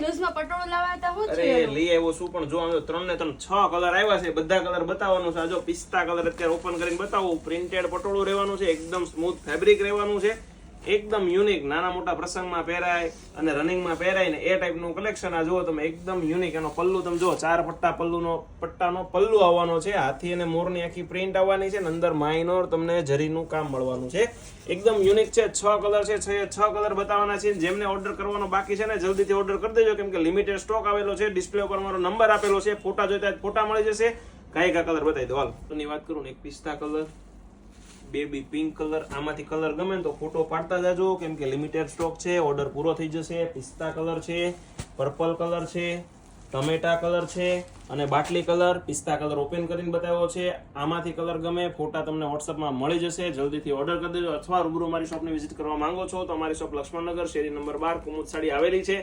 ન્યૂઝમાં પટોળું લાવવા હતા હું અરે લઈ આવ્યો છું પણ જો આમ 3 ને 3 6 કલર આવ્યા છે, બધા કલર બતાવવાનું છે. આ જો પિસ્તા કલર અત્યારે ઓપન કરીને બતાવું. પ્રિન્ટેડ પટોળું રહેવાનું છે, એકદમ સ્મૂથ ફેબ્રિક રહેવાનું છે, એકદમ યુનિક, નાના મોટા પ્રસંગમાં પહેરાય અને રનિંગમાં પહેરાય ને એ ટાઈપનું કલેક્શન. આ જુઓ તમે, એકદમ યુનિક. એનો પલ્લુ તમે જુઓ, 4 પટ્ટાનો પલ્લુ આવવાનો છે, હાથી અને મોરની આખી પ્રિન્ટ આવવાની છે, અને અંદર માઇનોર તમને જરીનું કામ મળવાનું છે. એકદમ યુનિક છે. 6 કલર છે, 6 કલર બતાવવાના છે. જેમને ઓર્ડર કરવાનો બાકી છે ને જલ્દીથી ઓર્ડર કરી દેજો, કેમ કે લિમિટેડ સ્ટોક આવેલો છે. ડિસ્પ્લે ઉપર મારો નંબર આપેલો છે, ફોટા જોઈતા ફોટા મળી જશે. કઈ કલર બતાવી દો હાલ. ની વાત કરું ને, એક પિસ્તા કલર, બેબી પિંક કલર, આમાંથી કલર ગમે તો ફોટો પાડતા જાજો, કેમ કે લિમિટેડ સ્ટોક છે, ઓર્ડર પૂરો થઈ જશે. પિસ્તા કલર છે, પર્પલ કલર છે, ટમેટા કલર છે અને બાટલી કલર. પિસ્તા કલર ઓપન કરીને બતાવ્યો છે. આમાંથી કલર ગમે, ફોટા તમને વોટ્સઅપમાં મળી જશે. જલ્દીથી ઓર્ડર કરી દેજો. અથવા રૂબરૂ મારી શોપની વિઝિટ કરવા માંગો છો તો અમારી શોપ લક્ષ્મણનગર, શેરી નંબર 12, કુમુદ સાડી આવેલી છે.